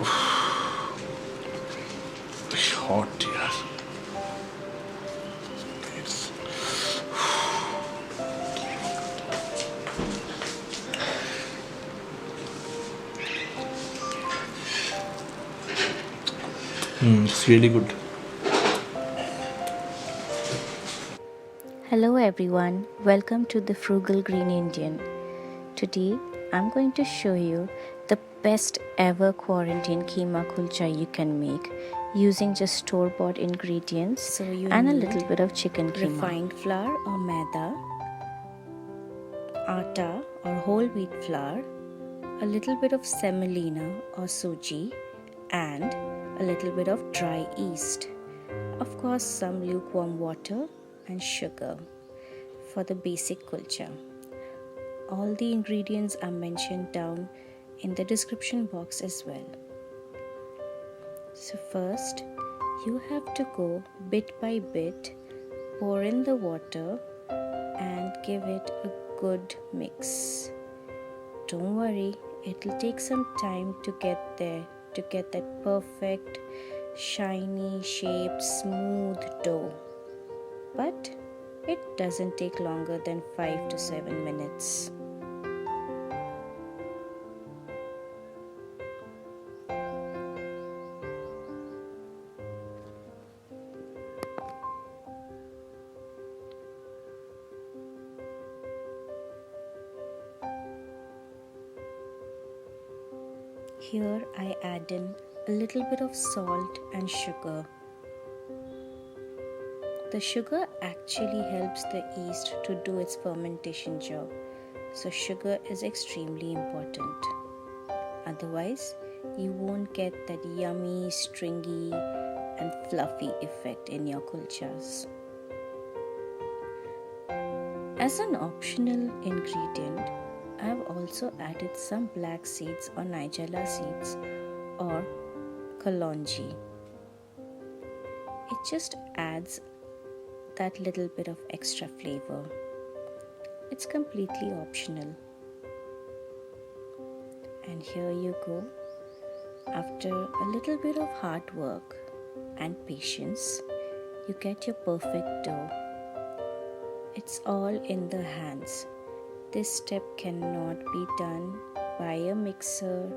It's hot, yeah. It's it's really good. Hello everyone, welcome to the Frugal Green Indian. Today I'm going to show you the best ever quarantine keema kulcha you can make using just store-bought ingredients So you and a need little bit of chicken keema. refined flour or maida, atta or whole wheat flour, a little bit of semolina or suji, and a little bit of dry yeast. Of course, some lukewarm water and sugar for the basic kulcha. All the ingredients are mentioned down in the description box as well. So first, you have to go bit by bit, pour in the water and give it a good mix. Don't worry, it'll take some time to get there, to get that perfect, shiny, shaped, smooth dough. But it doesn't take longer than 5 to 7 minutes. Here I add in a little bit of salt and sugar. The sugar actually helps the yeast to do its fermentation job, so sugar is extremely important. Otherwise, you won't get that yummy, stringy, and fluffy effect in your kulchas. As an optional ingredient, I have also added some black seeds or Nigella seeds or kalonji. It just adds that little bit of extra flavor. It's completely optional. And here you go. After a little bit of hard work and patience, you get your perfect dough. It's all in the hands. This step cannot be done by a mixer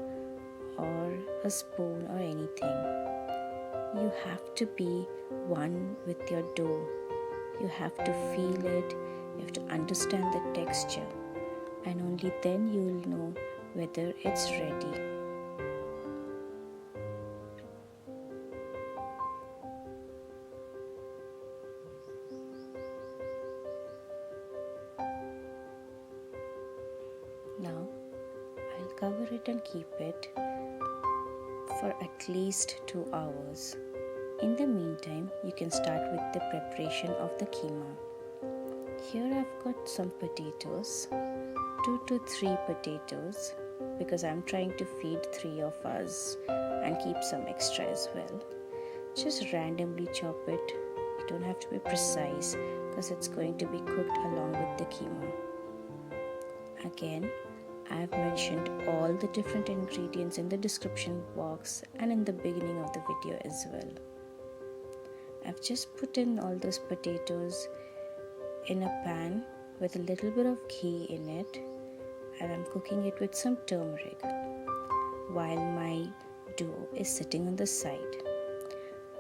or a spoon or anything. You have to be one with your dough. You have to feel it, you have to understand the texture, and only then you will know whether it's ready. Now, I'll cover it and keep it for at least 2 hours. In the meantime, you can start with the preparation of the keema. Here I've got some potatoes, 2 to 3 potatoes, because I'm trying to feed 3 of us and keep some extra as well. Just randomly chop it. You don't have to be precise because it's going to be cooked along with the keema. Again, I have mentioned all the different ingredients in the description box and in the beginning of the video as well. I've just put in all those potatoes in a pan with a little bit of ghee in it, and I'm cooking it with some turmeric while my dough is sitting on the side.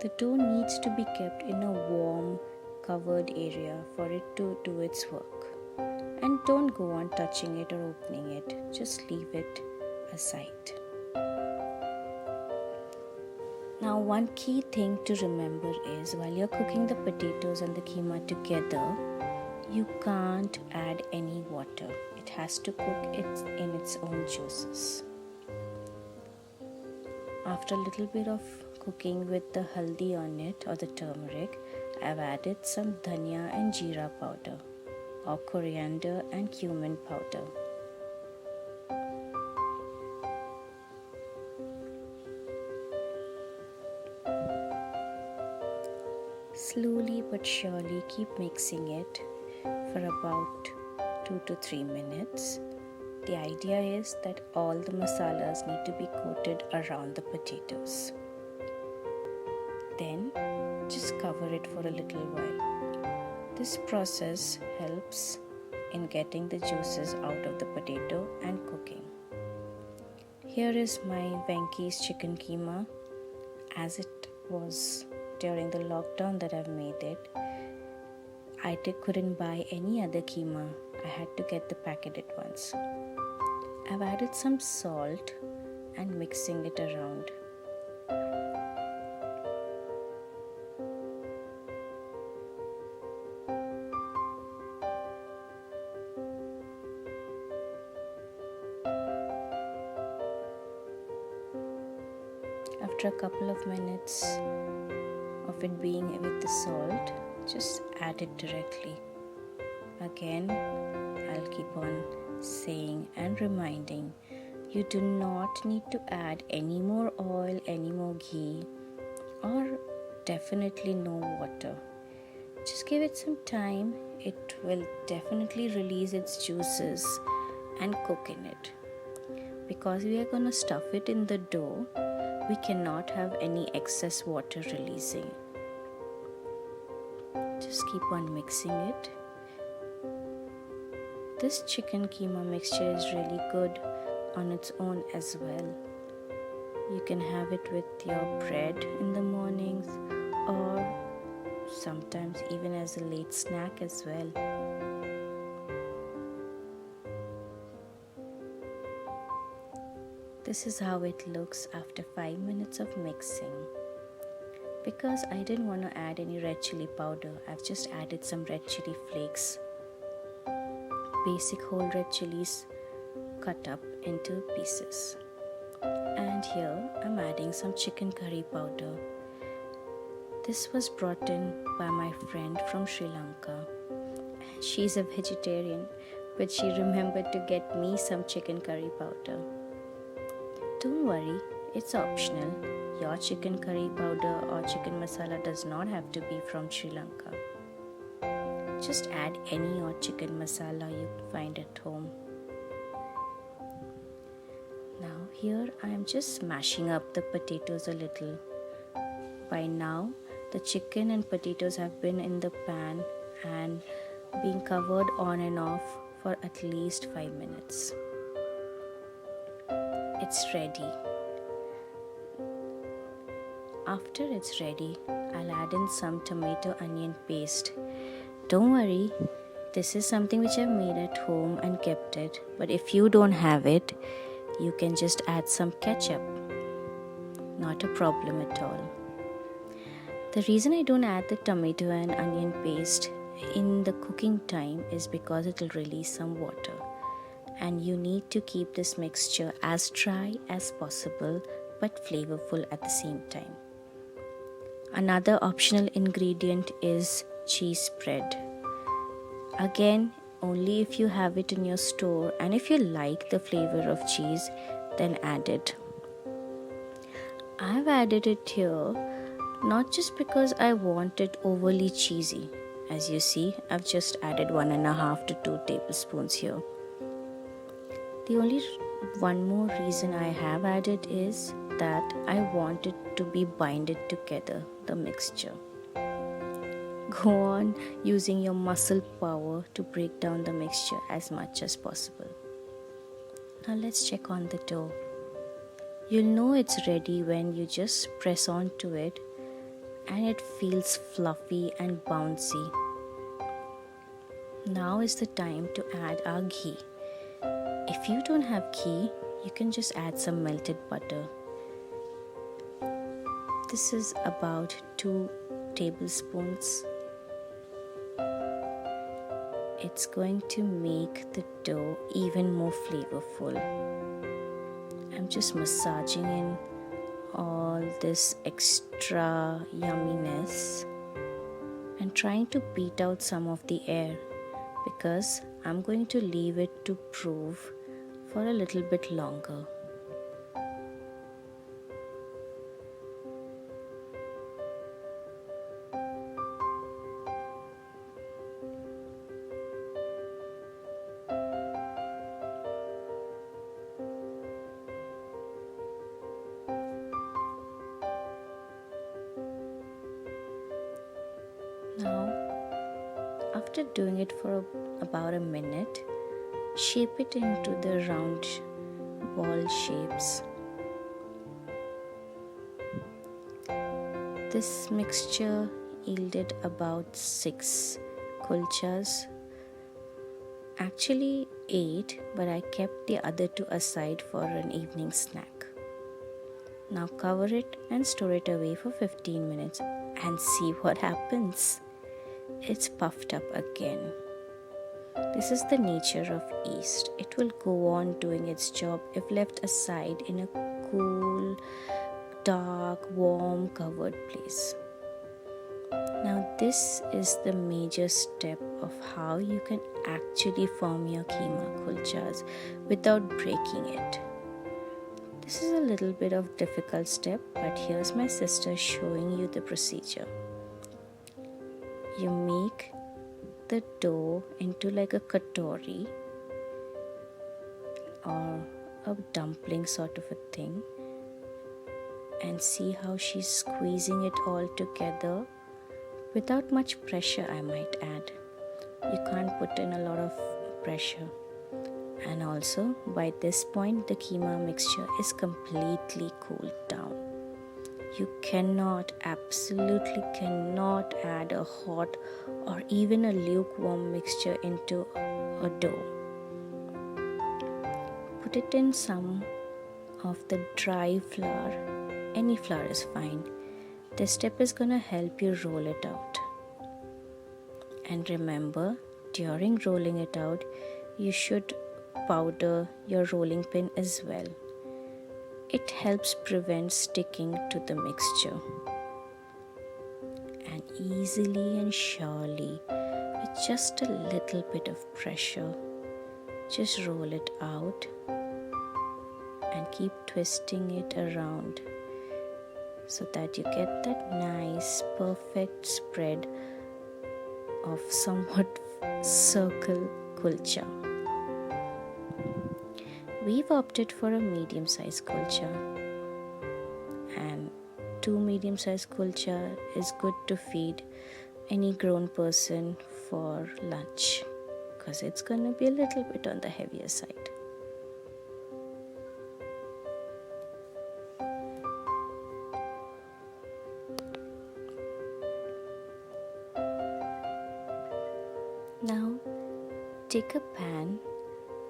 The dough needs to be kept in a warm, covered area for it to do its work. And don't go on touching it or opening it, just leave it aside. Now, one key thing to remember is while you're cooking the potatoes and the keema together, you can't add any water. It has to cook it in its own juices. After a little bit of cooking with the haldi on it or the turmeric, I've added some dhaniya and jeera powder or coriander and cumin powder. Slowly but surely keep mixing it for about 2 to 3 minutes The idea is that all the masalas need to be coated around the potatoes. Then just cover it for a little while. This process helps in getting the juices out of the potato and cooking. Here is my Venky's chicken keema as it was during the lockdown that I've made it. I couldn't buy any other keema. I had to get the packeted ones. I've added some salt and mixing it around. After a couple of minutes of it being with the salt, just add it directly. Again, I'll keep on saying and reminding, you do not need to add any more oil, any more ghee, or definitely no water. Just give it some time. It will definitely release its juices and cook in it. Because we are going to stuff it in the dough, we cannot have any excess water releasing. Just keep on mixing it. This chicken keema mixture is really good on its own as well. You can have it with your bread in the mornings or sometimes even as a late snack as well. This is how it looks after 5 minutes of mixing. Because I didn't want to add any red chilli powder, I've just added some red chilli flakes. Basic whole red chilies cut up into pieces. And here I'm adding some chicken curry powder. This was brought in by my friend from Sri Lanka. She's a vegetarian, but she remembered to get me some chicken curry powder. Don't worry, it's optional. Your chicken curry powder or chicken masala does not have to be from Sri Lanka. Just add any or chicken masala you find at home. Now here I am just smashing up the potatoes a little. By now the chicken and potatoes have been in the pan and being covered on and off for at least 5 minutes. It's ready. After it's ready, I'll add in some tomato onion paste. Don't worry, this is something which I've made at home and kept it. But if you don't have it, you can just add some ketchup. Not a problem at all. The reason I don't add the tomato and onion paste in the cooking time is because it will release some water. And you need to keep this mixture as dry as possible but flavorful at the same time. Another optional ingredient is cheese spread. Again, only if you have it in your store and if you like the flavor of cheese, then add it. I've added it here not just because I want it overly cheesy. As you see, I've just added 1.5 to 2 tablespoons here. The only one more reason I have added is that I want it to be binded together, the mixture. Go on using your muscle power to break down the mixture as much as possible. Now let's check on the dough. You'll know it's ready when you just press onto it and it feels fluffy and bouncy. Now is the time to add our ghee. If you don't have ghee, you can just add some melted butter. This is about 2 tablespoons. It's going to make the dough even more flavorful. I'm just massaging in all this extra yumminess and trying to beat out some of the air because I'm going to leave it to prove for a little bit longer. After doing it for about a minute, shape it into the round ball shapes. This mixture yielded about 6 kulchas. Actually 8, but I kept the other 2 aside for an evening snack. Now cover it and store it away for 15 minutes and see what happens. It's puffed up again. This is the nature of yeast. It will go on doing its job if left aside in a cool, dark, warm, covered place. Now this is the major step of how you can actually form your keema kulchas without breaking it. This is a little bit of difficult step, but here's my sister showing you the procedure. You make the dough into like a katori or a dumpling sort of a thing, and see how she's squeezing it all together without much pressure, I might add. You can't put in a lot of pressure. And also, by this point, the keema mixture is completely cooled down. You absolutely cannot add a hot or even a lukewarm mixture into a dough. Put it in some of the dry flour. Any flour is fine. This step is gonna help you roll it out. And remember, during rolling it out, you should powder your rolling pin as well. It helps prevent sticking to the mixture. And easily and surely, with just a little bit of pressure, just roll it out and keep twisting it around so that you get that nice perfect spread of somewhat circle kulcha. We've opted for a medium-sized kulcha, and 2 medium-sized kulcha is good to feed any grown person for lunch because it's gonna be a little bit on the heavier side. Now take a pan.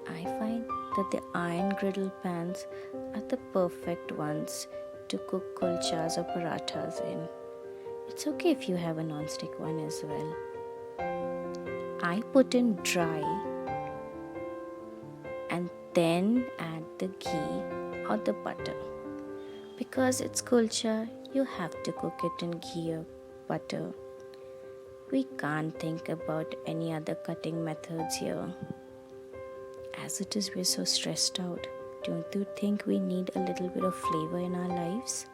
I find that the iron griddle pans are the perfect ones to cook kulchas or parathas in. It's okay if you have a non-stick one as well. I put in dry and then add the ghee or the butter. Because it's kulcha, you have to cook it in ghee or butter. We can't think about any other cutting methods here. As it is, we're so stressed out. Don't you think we need a little bit of flavor in our lives?